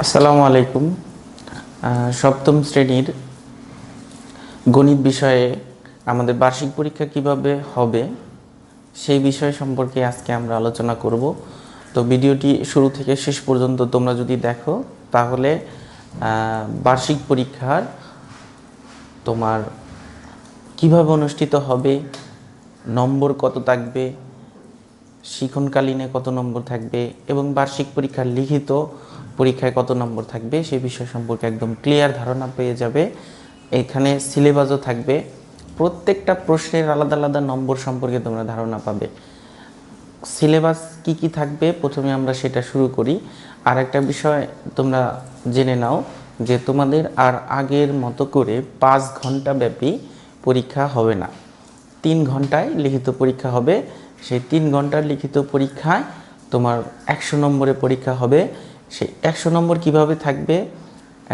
আসসালামু আলাইকুম। সপ্তম শ্রেণীর গণিত বিষয়ে আমাদের বার্ষিক পরীক্ষা কিভাবে হবে সেই বিষয় সম্পর্কে আজকে আমরা আলোচনা করব। তো ভিডিওটি শুরু থেকে শেষ পর্যন্ত তোমরা যদি দেখো তাহলে বার্ষিক পরীক্ষার তোমার কিভাবে অনুষ্ঠিত হবে, নম্বর কত থাকবে, শিক্ষণকালীনে কত নম্বর থাকবে এবং বার্ষিক পরীক্ষার লিখিত পরীক্ষায় কত নম্বর থাকবে সেই বিষয় সম্পর্কে একদম ক্লিয়ার ধারণা পেয়ে যাবে। এখানে সিলেবাসও থাকবে, প্রত্যেকটা প্রশ্নের আলাদা আলাদা নম্বর সম্পর্কে তোমরা ধারণা পাবে। সিলেবাস কি কি থাকবে প্রথমে আমরা সেটা শুরু করি। আর একটা বিষয় তোমরা জেনে নাও যে তোমাদের আর আগের মতো করে 5 ঘন্টা ব্যাপী পরীক্ষা হবে না, 3 ঘন্টায় লিখিত পরীক্ষা হবে। সেই 3 ঘন্টার লিখিত পরীক্ষায় তোমার 100 নম্বরের পরীক্ষা হবে। সেই 100 নম্বর কিভাবে থাকবে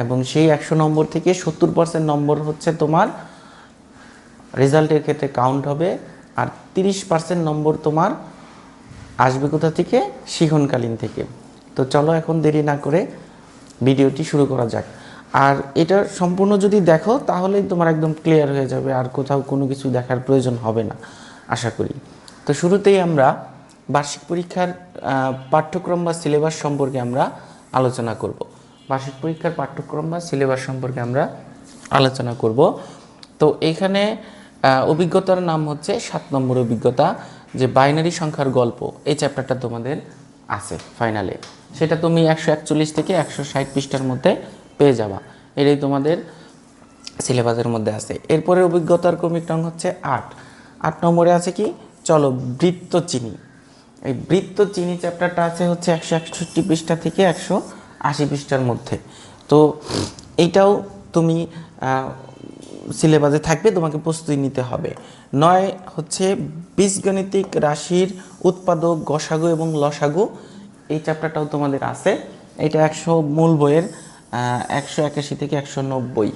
এবং সেই 100 নম্বর থেকে 70% নম্বর হচ্ছে তোমার রেজাল্টের ক্ষেত্রে কাউন্ট হবে, আর 30% নম্বর তোমার আসবে কোথা থেকে, শিক্ষণকালীন থেকে। তো চলো এখন দেরি না করে ভিডিওটি শুরু করা যাক। আর এটা সম্পূর্ণ যদি দেখো তাহলেই তোমার একদম ক্লিয়ার হয়ে যাবে, আর কোথাও কোনো কিছু দেখার প্রয়োজন হবে না আশা করি। তো শুরুতেই আমরা বার্ষিক পরীক্ষার পাঠ্যক্রম বা সিলেবাস সম্পর্কে আমরা আলোচনা করব। বার্ষিক পরীক্ষার পাঠ্যক্রম বা সিলেবাস সম্পর্কে আমরা আলোচনা করব। তো এখানে অভিজ্ঞতার নাম হচ্ছে 7 নম্বর অভিজ্ঞতা, যে বাইনারি সংখ্যার গল্প। এই চ্যাপ্টারটা তোমাদের আছে ফাইনালে, সেটা তুমি 141 থেকে 160 পৃষ্ঠার মধ্যে পেয়ে যাবা। এটাই তোমাদের সিলেবাসের মধ্যে আছে। এরপরে অভিজ্ঞতার ক্রমিক রং হচ্ছে 8 নম্বরে আছে কি, চলো বৃত্ত চিনি। এই বৃত্ত চিনি চ্যাপ্টারটা আছে হচ্ছে 161 পৃষ্ঠা থেকে 180 পৃষ্ঠার মধ্যে। তো এইটাও তুমি সিলেবাসে থাকবে, তোমাকে প্রস্তুতি নিতে হবে। 9 হচ্ছে বীজগণিতিক রাশির উৎপাদক, গসাগু এবং লসাগু। এই চ্যাপ্টারটাও তোমাদের আছে। এটা 100 মূল বইয়ের 181 থেকে 190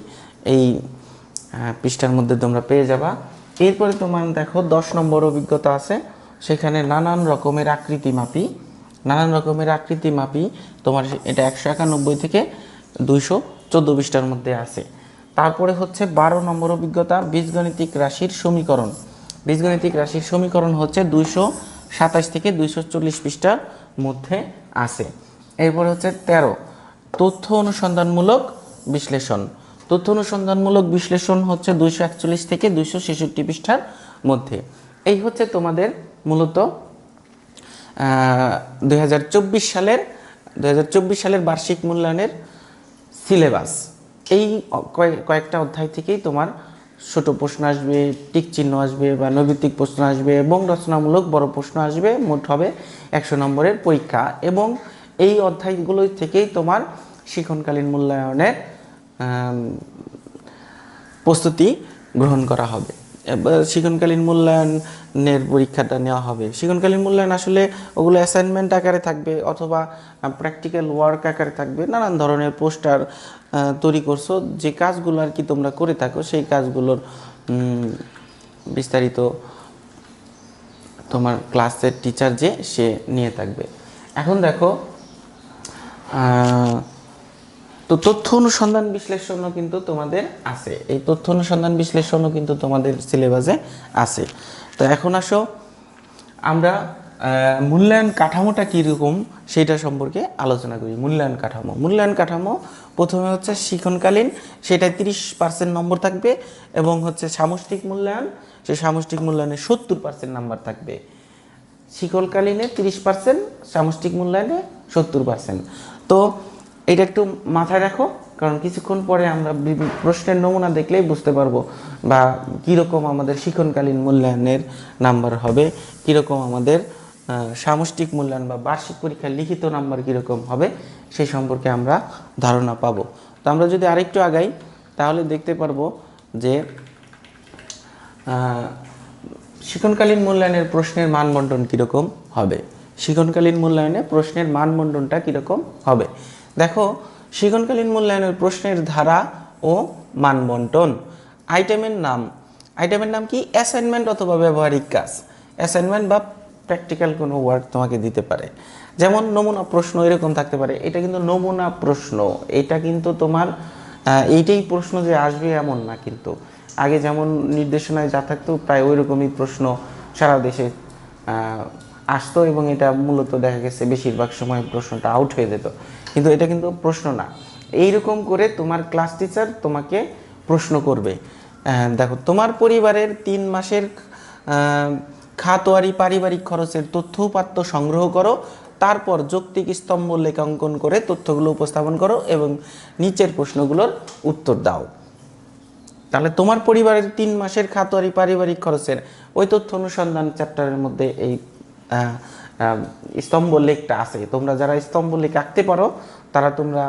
এই পৃষ্ঠার মধ্যে তোমরা পেয়ে যাবা। এরপরে তোমার দেখো 10 নম্বর অভিজ্ঞতা আছে, সেখানে নানান রকমের আকৃতি মাপি তোমার এটা 191 থেকে 214 পৃষ্ঠার মধ্যে আছে। তারপরে হচ্ছে 12 নম্বর অভিজ্ঞতা বীজগণিতিক রাশির সমীকরণ। বীজগণিতিক রাশির সমীকরণ হচ্ছে 227 থেকে 240 পৃষ্ঠার মধ্যে আছে। এরপরে হচ্ছে 13 তথ্য অনুসন্ধানমূলক বিশ্লেষণ। তথ্য অনুসন্ধানমূলক বিশ্লেষণ হচ্ছে 241 থেকে 266 পৃষ্ঠার মধ্যে। এই হচ্ছে তোমাদের মূলত 2024 সালের বার্ষিক মূল্যায়নের সিলেবাস। এই কয়েকটা অধ্যায় থেকেই তোমার ছোট প্রশ্ন আসবে, টিক চিহ্ন আসবে বা নৈর্ব্যক্তিক প্রশ্ন আসবে এবং রচনামূলক বড় প্রশ্ন আসবে। মোট হবে 100 নম্বরের পরীক্ষা এবং এই অধ্যায়গুলো থেকেই তোমার শিক্ষণকালীন মূল্যায়নের প্রস্তুতি গ্রহণ করা হবে। শিক্ষণকালীন মূল্যায়নের পরীক্ষাটা নেওয়া হবে। শিক্ষণকালীন মূল্যায়ন আসলে ওগুলো অ্যাসাইনমেন্ট আকারে থাকবে অথবা প্র্যাকটিক্যাল ওয়ার্ক আকারে থাকবে। নানান ধরনের পোস্টার তৈরি করছো, যে কাজগুলো আর কি তোমরা করে থাকো সেই কাজগুলোর বিস্তারিত তোমার ক্লাসের টিচার যে সে নিয়ে থাকবে। এখন দেখো তো তথ্য অনুসন্ধান বিশ্লেষণও কিন্তু তোমাদের আছে। এই তথ্য অনুসন্ধান বিশ্লেষণও কিন্তু তোমাদের সিলেবাসে আছে। তো এখন আসো আমরা মূল্যায়ন কাঠামোটা কীরকম সেটা সম্পর্কে আলোচনা করি। মূল্যায়ন কাঠামো প্রথমে হচ্ছে শিক্ষণকালীন, সেটায় 30% নম্বর থাকবে এবং হচ্ছে সামষ্টিক মূল্যায়ন, সেই সামষ্টিক মূল্যায়নে 70% নাম্বার থাকবে। শিক্ষণকালীনে 30%, সামষ্টিক মূল্যায়নে 70%। তো এটা একটু মাথায় রাখো, কারণ কিছুক্ষণ পরে আমরা প্রশ্নের নমুনা দেখলেই বুঝতে পারবো বা কীরকম আমাদের শিক্ষণকালীন মূল্যায়নের নাম্বার হবে, কীরকম আমাদের সামষ্টিক মূল্যায়ন বা বার্ষিক পরীক্ষার লিখিত নাম্বার কীরকম হবে সেই সম্পর্কে আমরা ধারণা পাবো। তো আমরা যদি আরেকটু আগাই তাহলে দেখতে পারবো যে শিক্ষণকালীন মূল্যায়নের প্রশ্নের মানবন্টন কীরকম হবে। শিক্ষণকালীন মূল্যায়নে প্রশ্নের মানবন্টনটা কীরকম হবে দেখো। শিক্ষণকালীন মূল্যায়নের প্রশ্নের ধারা ও মানবন্টন। আইটেমের নাম কি, অ্যাসাইনমেন্ট অথবা ব্যবহারিক কাজ। অ্যাসাইনমেন্ট বা প্র্যাকটিক্যাল কোনো ওয়ার্ক তোমাকে দিতে পারে। যেমন নমুনা প্রশ্ন এরকম থাকতে পারে, এটা কিন্তু নমুনা প্রশ্ন, এটা কিন্তু তোমার এইটাই প্রশ্ন যে আসবে এমন না, কিন্তু আগে যেমন নির্দেশনায় যা থাকতো প্রায় ওই রকমই প্রশ্ন সারা দেশে আসতো, এবং এটা মূলত দেখা গেছে বেশিরভাগ সময় প্রশ্নটা আউট হয়ে যেত। কিন্তু এটা কিন্তু প্রশ্ন না, এইরকম করে তোমার ক্লাস টিচার তোমাকে প্রশ্ন করবে। দেখো, তোমার পরিবারের 3 মাসের খাতোয়ারি পারিবারিক খরচের তথ্য উপাত্ত সংগ্রহ করো, তারপর যৌক্তিক স্তম্ভ লেখাঙ্কন করে তথ্যগুলো উপস্থাপন করো এবং নিচের প্রশ্নগুলোর উত্তর দাও। তাহলে তোমার পরিবারের 3 মাসের খাতোয়ারি পারিবারিক খরচের ওই তথ্য অনুসন্ধান চ্যাপ্টারের মধ্যে এই স্তম্ভ লেখটা আছে। তোমরা যারা স্তম্ভ লেখ আঁকতে পারো তারা তোমরা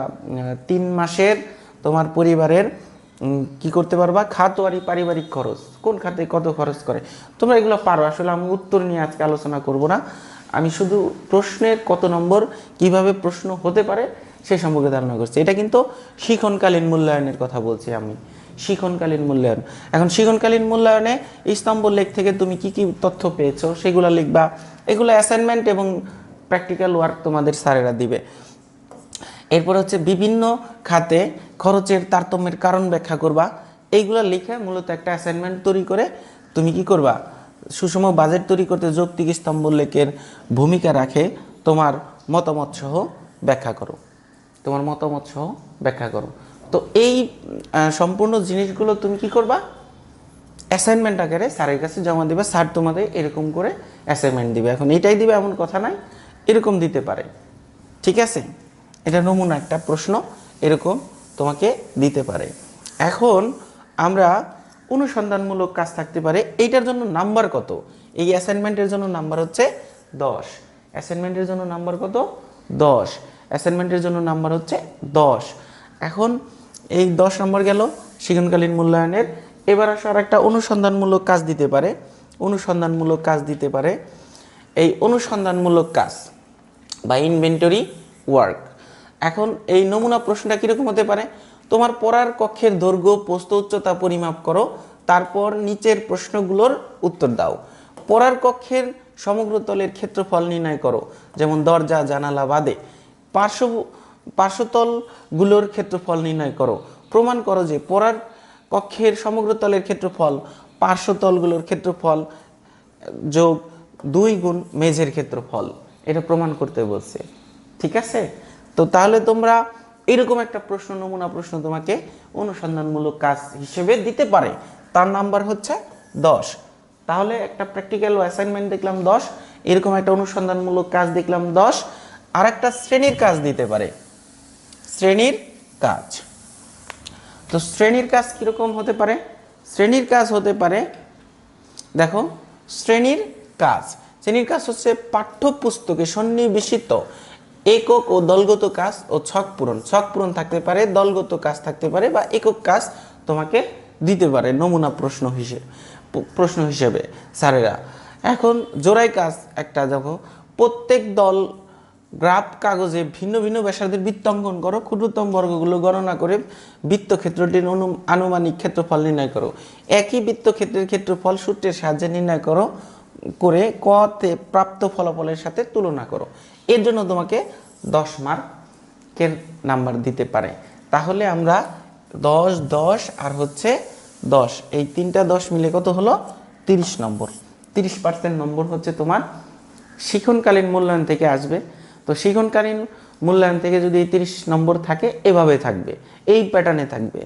3 মাসের তোমার পরিবারের কি করতে পারবা, খাতোয়ারি পারিবারিক খরচ, কোন খাতে কত খরচ করে তোমরা এগুলো পারো। আসলে আমি উত্তর নিয়ে আজকে আলোচনা করব না, আমি শুধু প্রশ্নের কত নম্বর, কিভাবে প্রশ্ন হতে পারে সে সম্পর্কে ধারণা করছি। এটা কিন্তু শিক্ষণকালীন মূল্যায়নের কথা বলছি আমি, শিক্ষণকালীন মূল্যায়ন। এখন শিক্ষণকালীন মূল্যায়নে স্তম্ভ লেখ থেকে তুমি কি কি তথ্য পেয়েছো সেগুলো লিখবা। এগুলো অ্যাসাইনমেন্ট এবং প্র্যাকটিক্যাল ওয়ার্ক তোমাদের স্যারেরা দিবে। এরপর হচ্ছে বিভিন্ন খাতে খরচের তারতম্যের কারণ ব্যাখ্যা করবা। এইগুলো লিখে মূলত একটা অ্যাসাইনমেন্ট তৈরি করে তুমি কি করবা, সুষম বাজেট তৈরি করতে যৌক্তিক স্তম্ভ লেখের ভূমিকা রাখে তোমার মতামত সহ ব্যাখ্যা করো, তোমার মতামত সহ ব্যাখ্যা করো। তো এই সম্পূর্ণ জিনিসগুলো তুমি কি করবা, অ্যাসাইনমেন্ট আকারে স্যারের কাছে জমা দেবে। স্যার তোমাদের এরকম করে অ্যাসাইনমেন্ট দিবে। এখন এটাই দিবে এমন কথা নাই, এরকম দিতে পারে, ঠিক আছে? এটা নমুনা একটা প্রশ্ন, এরকম তোমাকে দিতে পারে। এখন আমরা অনুসন্ধানমূলক কাজ থাকতে পারে, এইটার জন্য নাম্বার কত? এই অ্যাসাইনমেন্টের জন্য নাম্বার হচ্ছে 10। অ্যাসাইনমেন্টের জন্য নাম্বার কত? 10। অ্যাসাইনমেন্টের জন্য নাম্বার হচ্ছে 10। এখন এই 10 নম্বর গেল শিক্ষণকালীন মূল্যায়নের। এবার আসো আর একটা অনুসন্ধানমূলক কাজ দিতে পারে, অনুসন্ধানমূলক কাজ দিতে পারে। এই অনুসন্ধানমূলক কাজ বা ইনভেন্টরি ওয়ার্ক। এখন এই নমুনা প্রশ্নটা কীরকম হতে পারে, তোমার পড়ার কক্ষের দৈর্ঘ্য প্রস্থ উচ্চতা পরিমাপ করো, তারপর নিচের প্রশ্নগুলোর উত্তর দাও। পড়ার কক্ষের সমগ্র তলের ক্ষেত্রফল নির্ণয় করো, যেমন দরজা জানালা বাদে পার্শ্বতলগুলোর ক্ষেত্রফল নির্ণয় করো। প্রমাণ করো যে পড়ার কক্ষের সমগ্র তলের ক্ষেত্রফল পার্শ্বতলগুলোর ক্ষেত্রফল যোগ 2 গুণ মেঝের ক্ষেত্রফল, এটা প্রমাণ করতে বলছে, ঠিক আছে? তো তাহলে তোমরা এরকম একটা প্রশ্ন, নমুনা প্রশ্ন তোমাকে অনুসন্ধানমূলক কাজ হিসেবে দিতে পারে, তার নাম্বার হচ্ছে 10। তাহলে একটা প্র্যাকটিক্যাল অ্যাসাইনমেন্ট দেখলাম 10, এরকম একটা অনুসন্ধানমূলক কাজ দেখলাম 10। আর একটা শ্রেণীর কাজ দিতে পারে, শ্রেণীর কাজ। তো শ্রেণীর কাজ কীরকম হতে পারে? শ্রেণীর কাজ হতে পারে, দেখো শ্রেণীর কাজ, শ্রেণীর কাজ হচ্ছে পাঠ্যপুস্তকে সন্নিবেশিত একক ও দলগত কাজ ও ছক পূরণ। ছক পূরণ থাকতে পারে, দলগত কাজ থাকতে পারে, বা একক কাজ তোমাকে দিতে পারে নমুনা প্রশ্ন হিসেবে স্যারেরা। এখন জোড়াই কাজ একটা, দেখো প্রত্যেক দল গ্রাফ কাগজে ভিন্ন ভিন্ন ব্যাসার্ধের বৃত্ত অঙ্কন করো, ক্ষুদ্রতম বর্গগুলো গণনা করে বৃত্তক্ষেত্রটির আনুমানিক ক্ষেত্রফল নির্ণয় করো। একই বৃত্তক্ষেত্রের ক্ষেত্রফল সূত্রের সাহায্যে নির্ণয় করো করে কতে প্রাপ্ত ফলাফলের সাথে তুলনা করো। এর জন্য তোমাকে 10 মার্কের নাম্বার দিতে পারে। তাহলে আমরা 10, 10 আর হচ্ছে 10, এই 3টা 10 মিলে কত হলো? 30 নম্বর। 30% নম্বর হচ্ছে তোমার শিক্ষণকালীন মূল্যায়ন থেকে আসবে। তো শিক্ষণকালীন মূল্যায়ন থেকে যদি 30 নম্বর থাকে, এভাবে থাকবে, এই প্যাটার্নে থাকবে।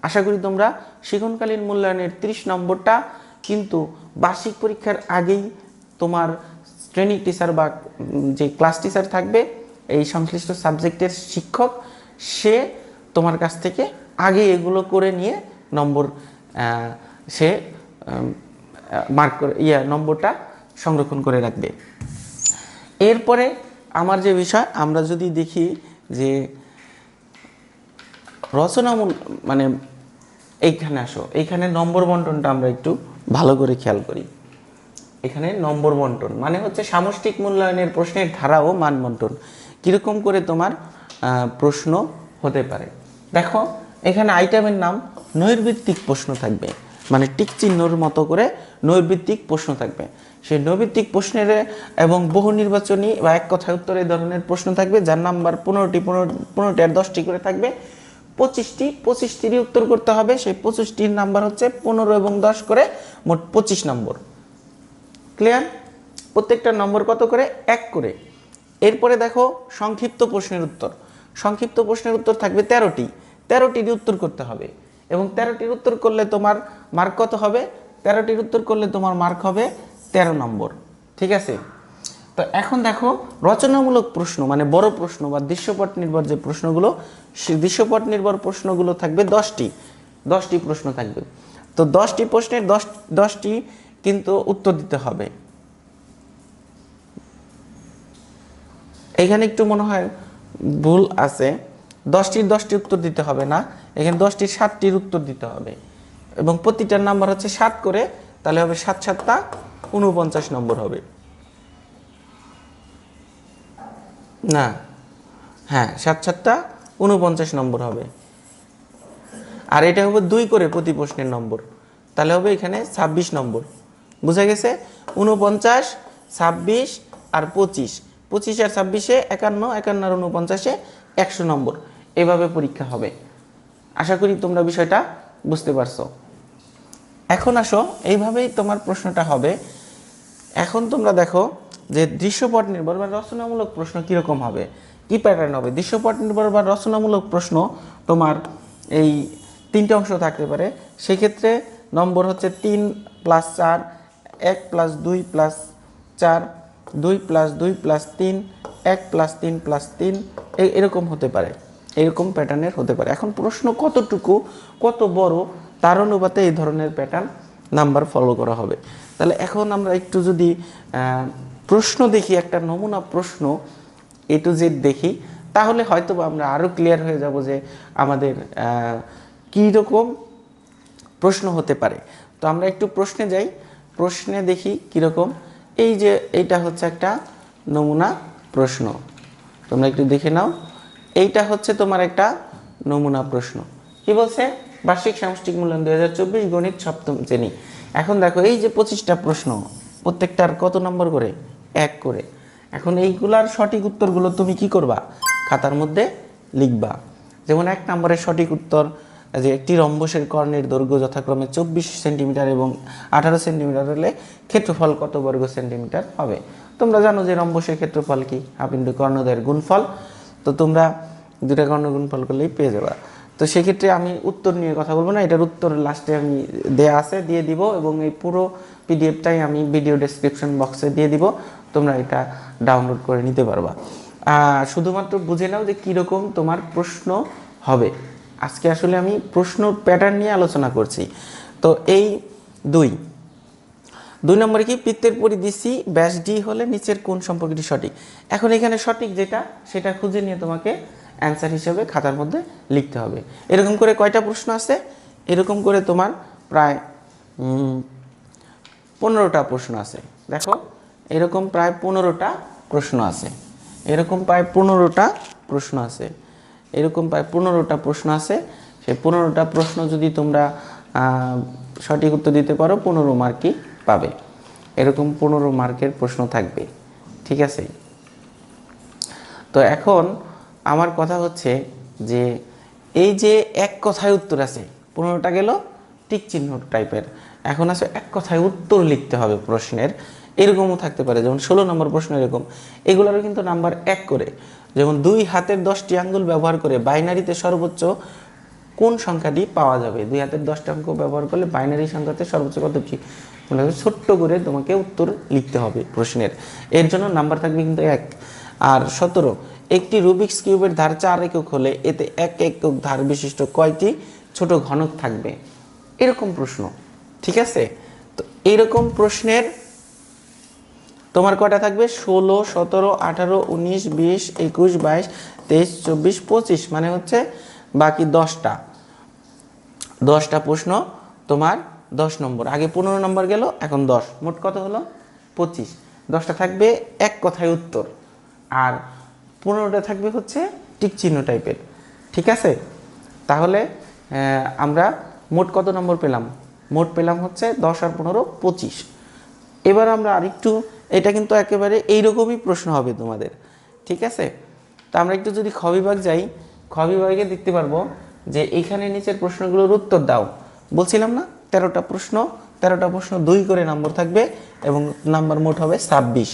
আশা করি তোমরা শিক্ষণকালীন মূল্যায়নের 30 নম্বরটা কিন্তু বার্ষিক পরীক্ষার আগেই তোমার শ্রেণী টিচার বা যে ক্লাস টিচার থাকবে, এই সংশ্লিষ্ট সাবজেক্টের শিক্ষক, সে তোমার কাছ থেকে আগে এগুলো করে নিয়ে নম্বর সে মার্ক করে নম্বরটা সংরক্ষণ করে রাখবে। এরপরে আমার যে বিষয়, আমরা যদি দেখি যে রচনামূল মানে এইখানে আসো, এইখানে নম্বর বন্টনটা আমরা একটু ভালো করে খেয়াল করি। এখানে নম্বর বন্টন মানে হচ্ছে সামষ্টিক মূল্যায়নের প্রশ্নের ধারা ও মান বন্টন। কীরকম করে তোমার প্রশ্ন হতে পারে, দেখো এখানে আইটেমের নাম নৈর্ভিত্তিক প্রশ্ন থাকবে, মানে টিক চিহ্নর মতো করে নৈর্ভিত্তিক প্রশ্ন থাকবে। সেই নৈর্ব্যক্তিক প্রশ্নের এবং বহু নির্বাচনী বা এক কথায় উত্তর এই ধরনের প্রশ্ন থাকবে, যার নাম্বার 15টি আর 10টি করে থাকবে, 25টিরই উত্তর করতে হবে। সেই 25টির নাম্বার হচ্ছে 15 এবং 10 করে মোট 25 নম্বর। ক্লিয়ার? প্রত্যেকটা নম্বর কত করে? 1 করে। এরপরে দেখো সংক্ষিপ্ত প্রশ্নের উত্তর। সংক্ষিপ্ত প্রশ্নের উত্তর থাকবে 13টির উত্তর করতে হবে, এবং 13টির উত্তর করলে তোমার মার্ক কত হবে? 13টির উত্তর করলে তোমার মার্ক হবে 13 নম্বর। ঠিক আছে? তো এখন দেখো রচনামূলক প্রশ্ন মানে বড় প্রশ্ন বা দৃশ্যপট নির্ভর যে প্রশ্নগুলো, সেই দৃশ্যপট নির্ভর প্রশ্নগুলো থাকবে 10টি প্রশ্ন থাকবে। তো 10টি প্রশ্নের 10টি কিন্তু উত্তর দিতে হবে। এখানে একটু মনে হয় ভুল আছে, 10টি উত্তর দিতে হবে না, এখানে 10টির 7টির উত্তর দিতে হবে, এবং প্রতিটার নাম্বার হচ্ছে 7 করে, তাহলে হবে 7 7টা 49 নম্বর হবে। না, হ্যাঁ 7 7টা 49 নম্বর হবে। আর এটা হবে 2 করে প্রতি প্রশ্নের নম্বর, তাহলে হবে এখানে 26 নম্বর। বুঝা গেছে? 49, 26 আর 25, 25 আর 26-এ 51, 51 আর 49-এ 100 নম্বর। এভাবে পরীক্ষা হবে। আশা করি তোমরা বিষয়টা বুঝতে পারছো। এখন আসো, এইভাবেই তোমার প্রশ্নটা হবে। এখন তোমরা দেখো যে দৃশ্যপট নির্ভর বা রচনামূলক প্রশ্ন কীরকম হবে, কি প্যাটার্ন হবে। দৃশ্যপট নির্ভর বা রচনামূলক প্রশ্ন তোমার এই 3টে অংশ থাকতে পারে। সেক্ষেত্রে নম্বর হচ্ছে 3 + 4, 1 + 2 + 4, 2 + 2 + 3, 1 + 3 + 3, এরকম হতে পারে, এরকম প্যাটার্নের হতে পারে। এখন প্রশ্ন কতটুকু, কত বড়, তার অনুপাতে এই ধরনের প্যাটার্ন নাম্বার ফলো করা হবে। তাহলে এখন আমরা একটু যদি প্রশ্ন দেখি, একটা নমুনা প্রশ্ন A to Z দেখি, তাহলে হয়তো আমরা আরও ক্লিয়ার হয়ে যাব যে আমাদের কী রকম প্রশ্ন হতে পারে। তো আমরা একটু প্রশ্নে যাই, প্রশ্নে দেখি কীরকম। এই যে এইটা হচ্ছে একটা নমুনা প্রশ্ন, তোমরা একটু দেখে নাও। এইটা হচ্ছে তোমার একটা নমুনা প্রশ্ন। কি বলছে? বার্ষিক সামষ্টিক মূল্যায়ন 2024 গণিত 7ম শ্রেণী। এখন দেখো এই যে 25টা প্রশ্ন, প্রত্যেকটার কত নম্বর করে? 1 করে। এখন এইগুলার সঠিক উত্তরগুলো তুমি কি করবা? খাতার মধ্যে লিখবা। যেমন 1 নম্বরের সঠিক উত্তর যে একটি রম্বসের কর্ণের দৈর্ঘ্য যথাক্রমে 24 সেন্টিমিটার এবং 18 সেন্টিমিটার হলে ক্ষেত্রফল কত বর্গ সেন্টিমিটার হবে? তোমরা জানো যে রম্বসের ক্ষেত্রফল কি? হাফ ইন্টু কর্ণদ্বয়ের গুণফল। তো তোমরা দুটা কর্ণ গুণফল করলেই পেয়ে যাবা। তো সেক্ষেত্রে আমি উত্তর নিয়ে কথা বলবো না, এটার উত্তর লাস্টে আমি দেয়া আছে, দিয়ে দিব, এবং এই পুরো পিডিএফটাই আমি ভিডিও ডেসক্রিপশন বক্সে দিয়ে দিব, তোমরা এটা ডাউনলোড করে নিতে পারবা। শুধুমাত্র বুঝে নাও যে কীরকম তোমার প্রশ্ন হবে। আজকে আসলে আমি প্রশ্ন প্যাটার্ন নিয়ে আলোচনা করছি। তো এই 2 নম্বরে কি? বৃত্তের পরিধি সি, ব্যাস ডি হলে নিচের কোন সম্পর্কটি সঠিক? এখন এখানে সঠিক যেটা সেটা খুঁজে নিয়ে তোমাকে অ্যান্সার হিসেবে খাতার মধ্যে লিখতে হবে। এরকম করে কয়টা প্রশ্ন আছে? এরকম করে তোমার প্রায় 15টা প্রশ্ন আছে। দেখো এরকম প্রায় 15টা প্রশ্ন আছে, এরকম প্রায় 15টা প্রশ্ন আছে, এরকম প্রায় 15টা প্রশ্ন আছে। সেই 15টা প্রশ্ন যদি তোমরা সঠিক উত্তর দিতে পারো 15 মার্কই পাবে। এরকম 15 মার্কের প্রশ্ন থাকবে। ঠিক আছে? তো এখন আমার কথা হচ্ছে যে এই যে এক কথায় উত্তর আছে, 15টা গেল টিক চিহ্ন টাইপের। এখন আছে এক কথায় উত্তর লিখতে হবে প্রশ্নের, এরকমও থাকতে পারে। যেমন 16 নম্বর প্রশ্ন এরকম, এগুলোরও কিন্তু নাম্বার 1 করে। যেমন 2 হাতের 10টি আঙ্গুল ব্যবহার করে বাইনারিতে সর্বোচ্চ কোন সংখ্যাটি পাওয়া যাবে? 2 হাতের 10টা অঙ্ক ব্যবহার করলে বাইনারি সংখ্যাতে সর্বোচ্চ কতটি? ছোট্ট করে তোমাকে উত্তর লিখতে হবে প্রশ্নের, এর জন্য নাম্বার থাকবে কিন্তু 1। আর 17, একটি রুবিক্স কিউবের ধার 4 একক হলে এতে 1 একক ধার বিশিষ্ট কয়টি ছোট ঘনক থাকবে? এরকম প্রশ্ন। ঠিক আছে? তো এইরকম প্রশ্নের তোমার কয়টা থাকবে? 16, 17, 18, 19, 20, 21, 22, 23, 24, 25, মানে হচ্ছে বাকি 10টা প্রশ্ন তোমার 10 নম্বর। আগে 15 নম্বর গেল, এখন 10, মোট কত হলো? 25। 10টা থাকবে এক কথায় উত্তর, আর 15টা থাকবে হচ্ছে টিক চিহ্ন টাইপের। ঠিক আছে? তাহলে আমরা মোট কত নম্বর পেলাম? মোট পেলাম হচ্ছে 10 আর 15, 25। এবার আমরা আরেকটু, এটা কিন্তু একেবারে এইরকমই প্রশ্ন হবে তোমাদের, ঠিক আছে। তা আমরা একটু যদি খ বিভাগ যাই, খ বিভাগে দেখতে পারবো যে এখানে নিচের প্রশ্নগুলোর উত্তর দাও। বলছিলাম না 13টা প্রশ্ন, 13টা প্রশ্ন 2 করে নম্বর থাকবে এবং নাম্বার মোট হবে 26।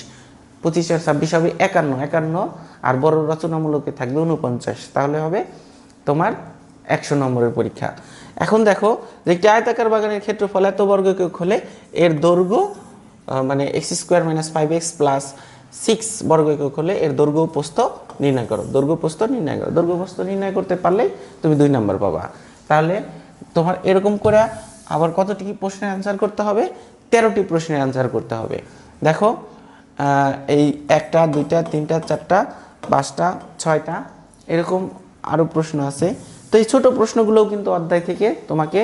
25 আর 26 হবে 51, 51 আর বড় রচনামূলকে থাকবে 49, তাহলে হবে তোমার 100 নম্বরের পরীক্ষা। এখন দেখো যে একটি আয়তাকার বাগানের ক্ষেত্রফল এত বর্গ একক হলে এর দৈর্ঘ্য মানে x² - 5x + 6 বর্গ একক হলে এর দৈর্ঘ্য প্রস্থ নির্ণয় করো। দৈর্ঘ্য প্রস্থ নির্ণয় করো। দৈর্ঘ্য প্রস্থ নির্ণয় করতে পারলেই তুমি 2 নাম্বার পাবা। তাহলে তোমার এরকম করে আবার কতটি প্রশ্নের অ্যান্সার করতে হবে? 13টি প্রশ্নের অ্যান্সার করতে হবে। দেখো এই 1টা 2টা 3টা 4টা 5টা 6টা এরকম আরও প্রশ্ন আছে। তো এই ছোট প্রশ্নগুলোও কিন্তু অধ্যায় থেকে তোমাকে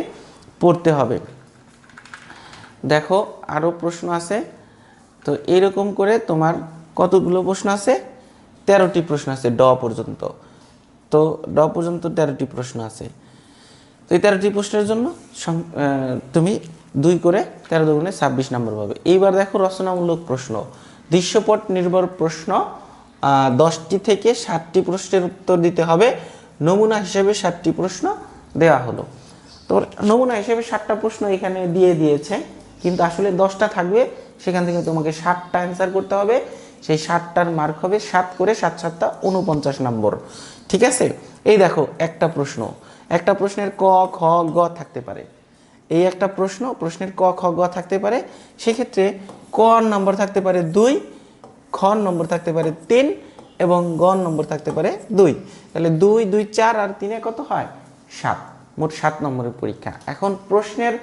পড়তে হবে। দেখো আরও প্রশ্ন আছে। তো এইরকম করে তোমার কতগুলো প্রশ্ন আছে? 13টি প্রশ্ন আছে ড পর্যন্ত। তো ড পর্যন্ত 13টি প্রশ্ন আছে। তো এই 13টি প্রশ্নের জন্য তুমি 2 করে 13 দুগুণে 26 নম্বর পাবে। এইবার দেখো রচনামূলক প্রশ্ন, দৃশ্যপট নির্ভর প্রশ্ন। 10টি থেকে 60টি প্রশ্নের উত্তর দিতে হবে। নমুনা হিসেবে 60টি প্রশ্ন দেওয়া হলো। তো নমুনা হিসেবে 60টা প্রশ্ন এখানে দিয়ে দিয়েছে, কিন্তু আসলে 10টা থাকবে, সেখান থেকে তোমাকে 60টা অ্যান্সার করতে হবে। সেই 60টার মার্ক হবে 7 করে 7 7টা 49 নম্বর, ঠিক আছে। এই দেখো একটা প্রশ্ন, একটা প্রশ্নের ক খ গ থাকতে পারে। এই একটা প্রশ্ন, প্রশ্নের ক খ গ থাকতে পারে। সেক্ষেত্রে ক নম্বর থাকতে পারে 2, খ নম্বর থাকতে পারে 3 এবং গ নম্বর থাকতে পারে 2। তাহলে 2 2 4 আর 3 কত হয়? 7, মোট 7 নম্বরের পরীক্ষা। এখন প্রশ্নের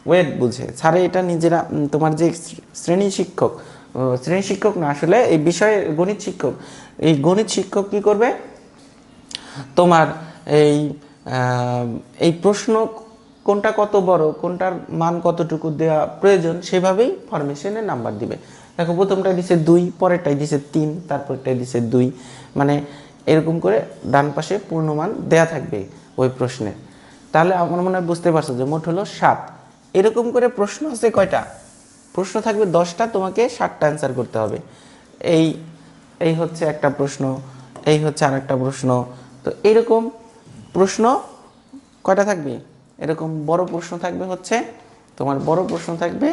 ওয়েট বুঝে স্যারে এটা নিজেরা, তোমার যে শ্রেণী শিক্ষক না, আসলে এই বিষয়ে গণিত শিক্ষক, এই গণিত শিক্ষক কি করবে, তোমার এই প্রশ্ন কোনটা কত বড়, কোনটার মান কতটুকু দেওয়া প্রয়োজন, সেভাবেই ফরমেশনে নাম্বার দিবে। দেখো প্রথমটাই দিছে 2, পরেরটাই দিছে 3, তারপরটাই দিছে 2, মানে এরকম করে ডান পাশে পূর্ণমান দেয়া থাকবে ওই প্রশ্নে। তাহলে আমার মনে হয় বুঝতে পারছো যে মোট হলো 7। এরকম করে প্রশ্ন আছে কয়টা? প্রশ্ন থাকবে 10টা, তোমাকে 7টা অ্যান্সার করতে হবে। এই হচ্ছে একটা প্রশ্ন, এই হচ্ছে আর একটা প্রশ্ন। তো এরকম প্রশ্ন কয়টা থাকবে? এরকম বড় প্রশ্ন থাকবে হচ্ছে তোমার, বড় প্রশ্ন থাকবে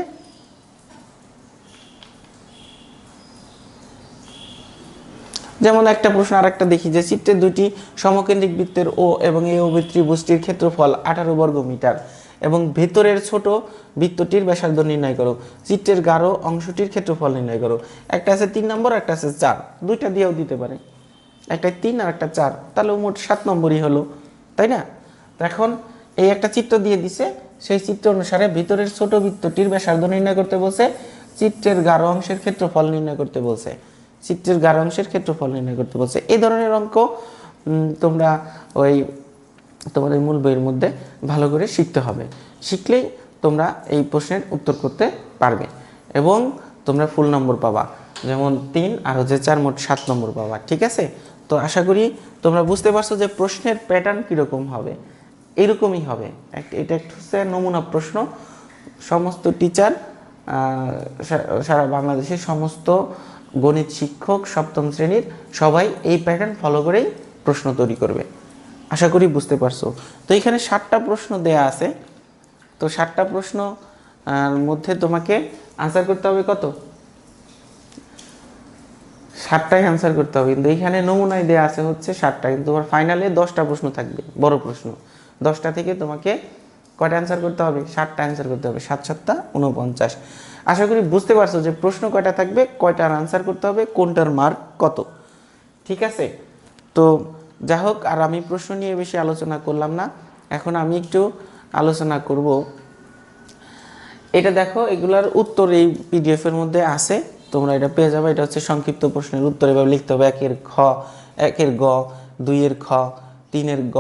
যেমন একটা প্রশ্ন আর একটা দেখি, যে চিত্রে দুটি সমকেন্দ্রিক বৃত্তের ও এবং এই ও ত্রিভুজটির ক্ষেত্রফল 18 বর্গ মিটার এবং ভেতরের ছোট বৃত্তটির ব্যাসার্ধ নির্ণয় করো। চিত্রের গাঢ় অংশটির ক্ষেত্রফল নির্ণয় করো। একটা আছে 3 নম্বর, একটা আছে 4, দুইটা দিয়েও দিতে পারে, একটা 3 আর একটা 4, তাহলে মোট 7 নম্বরই হলো, তাই না? এখন এই একটা চিত্র দিয়ে দিছে, সেই চিত্র অনুসারে ভিতরের ছোট বৃত্তটির ব্যাসার্ধ নির্ণয় করতে বলছে, চিত্রের গাঢ় অংশের ক্ষেত্রফল নির্ণয় করতে বলছে, চিত্রের গাঢ় অংশের ক্ষেত্রফল নির্ণয় করতে বলছে। এই ধরনের অঙ্ক তোমরা তোমাদের মূল বইয়ের মধ্যে ভালো করে শিখতে হবে। শিখলেই তোমরা এই প্রশ্নের উত্তর করতে পারবে এবং তোমরা ফুল নম্বর পাবা। যেমন 3 আর হচ্ছে 4, মোট 7 নম্বর পাবা, ঠিক আছে। তো আশা করি তোমরা বুঝতে পারছো যে প্রশ্নের প্যাটার্ন কীরকম হবে। এরকমই হবে। এটা একটা হচ্ছে নমুনা প্রশ্ন। সমস্ত টিচার, সারা বাংলাদেশের সমস্ত গণিত শিক্ষক 7ম শ্রেণীর সবাই এই প্যাটার্ন ফলো করেই প্রশ্ন তৈরি করবে। আশা করি বুঝতে পারছো। তো এখানে 7টা প্রশ্ন দেয়া আছে। তো 7টা প্রশ্ন মধ্যে তোমাকে আনসার করতে হবে কত? 7টাই আনসার করতে হবে, কিন্তু এখানে নমুনায় দেয়া আছে হচ্ছে 7টা, কিন্তু তোমার ফাইনালে 10টা প্রশ্ন থাকবে, বড় প্রশ্ন। 10টা থেকে তোমাকে কয়টা অ্যান্সার করতে হবে? 7টা অ্যান্সার করতে হবে। 7 7টা 49। আশা করি বুঝতে পারছো যে প্রশ্ন কয়টা থাকবে, কয়টার আনসার করতে হবে, কোনটার মার্ক কত, ঠিক আছে। তো যা হোক, আর আমি প্রশ্ন নিয়ে বেশি আলোচনা করলাম না। এখন আমি একটু আলোচনা করব, এটা দেখো এগুলার উত্তর এই পিডিএফ এর মধ্যে আছে, তোমরা এটা পেয়ে যাবে। এটা হচ্ছে সংক্ষিপ্ত প্রশ্নের উত্তর। এভাবে লিখতে হবে 1 এর খ, 1 এর গ, 2 এর খ, 3 এর গ,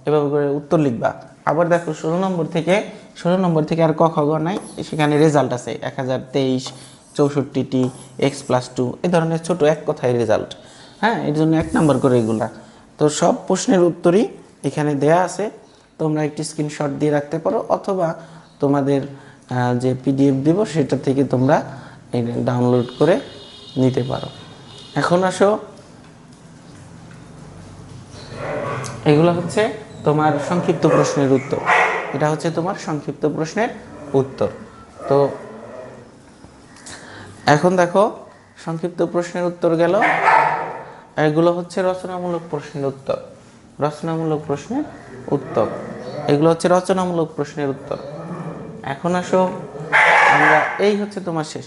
এভাবে করে উত্তর লিখবা। আবার দেখো 16 নম্বর থেকে আর ক খ গ নাই, সেখানে রেজাল্ট আছে 1023 64টি x+2, এই ধরনের ছোট এক কথায় রেজাল্ট। হ্যাঁ, এর জন্য 1 নম্বর করে এগুলা। তো সব প্রশ্নের উত্তরই এখানে দেয়া আছে, তোমরা একটি স্ক্রিনশট দিয়ে রাখতে পারো, অথবা তোমাদের যে পিডিএফ দেব সেটা থেকে তোমরা এই ডাউনলোড করে নিতে পারো। এখন আসো, এগুলো হচ্ছে তোমার সংক্ষিপ্ত প্রশ্নের উত্তর। এটা হচ্ছে তোমার সংক্ষিপ্ত প্রশ্নের উত্তর। তো এখন দেখো, সংক্ষিপ্ত প্রশ্নের উত্তর গেল, এগুলো হচ্ছে রচনামূলক প্রশ্নের উত্তর। রচনামূলক প্রশ্নের উত্তর, এগুলো হচ্ছে রচনামূলক প্রশ্নের উত্তর। এখন আসো আমরা, এই হচ্ছে তোমার শেষ।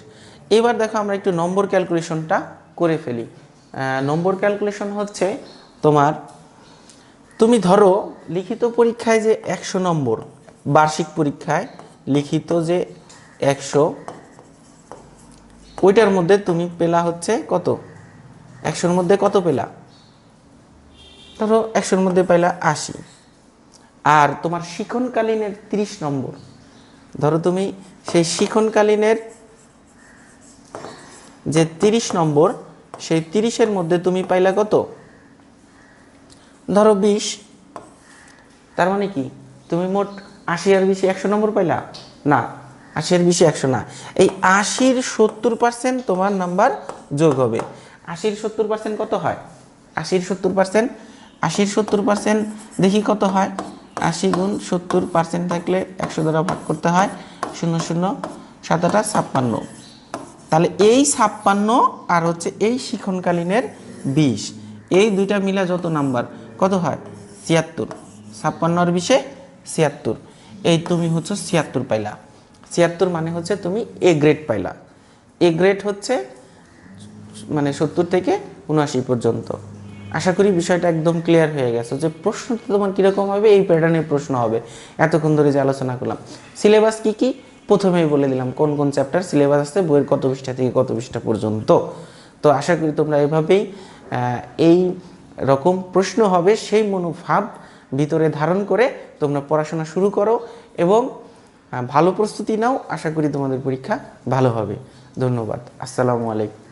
এবার দেখো আমরা একটু নম্বর ক্যালকুলেশনটা করে ফেলি। নম্বর ক্যালকুলেশন হচ্ছে তোমার, তুমি ধরো লিখিত পরীক্ষায় যে 100 নম্বর, বার্ষিক পরীক্ষায় লিখিত যে 100, ওইটার মধ্যে তুমি পেলা হচ্ছে কত, 100-র মধ্যে কত পেলা, ধরো 100-র মধ্যে পাইলা 80। আর তোমার শিক্ষণকালীনের 30 নম্বর, ধরো তুমি সেই শিক্ষণকালীনের যে 30 নম্বর, সেই 30-এর মধ্যে তুমি পাইলা কত, ধরো 20। তার মানে কি, তুমি মোট 80 আর 20 100 নম্বর পাইলা না, 80 আর 20 100 না, এই 80-র 70% তোমার নাম্বার যোগ হবে। 80-র 70% কত হয়, 80-র 70%, 80-র 70% দেখি কত হয়। 80 গুণ 70% থাকলে 100 দ্বারা ভাগ করতে হয়, 0 0 7 8 56। তাহলে এই 56 আর হচ্ছে এই শিক্ষণকালীনের 20, এই দুইটা মিলা যত নাম্বার কত হয়, 76। 56 আর 20-এ 76, এই তুমি হচ্ছে 76 পাইলা। 76 মানে হচ্ছে তুমি এ গ্রেড পাইলা। এ গ্রেড হচ্ছে মানে 70 থেকে 79 পর্যন্ত। আশা করি বিষয়টা একদম ক্লিয়ার হয়ে গেছে যে প্রশ্নটা তোমার কীরকম হবে, এই প্যাটার্নের প্রশ্ন হবে। এতক্ষণ ধরে যে আলোচনা করলাম, সিলেবাস কি কি প্রথমেই বলে দিলাম, কোন কোন চ্যাপ্টার সিলেবাস আছে, বইয়ের কত পৃষ্ঠা থেকে কত পৃষ্ঠা পর্যন্ত। তো আশা করি তোমরা এভাবেই এই রকম প্রশ্ন হবে সেই মনোভাব ভিতরে ধারণ করে তোমরা পড়াশোনা শুরু করো এবং ভালো প্রস্তুতি নাও। আশা করি তোমাদের পরীক্ষা ভালো হবে। ধন্যবাদ। আসসালামু আলাইকুম।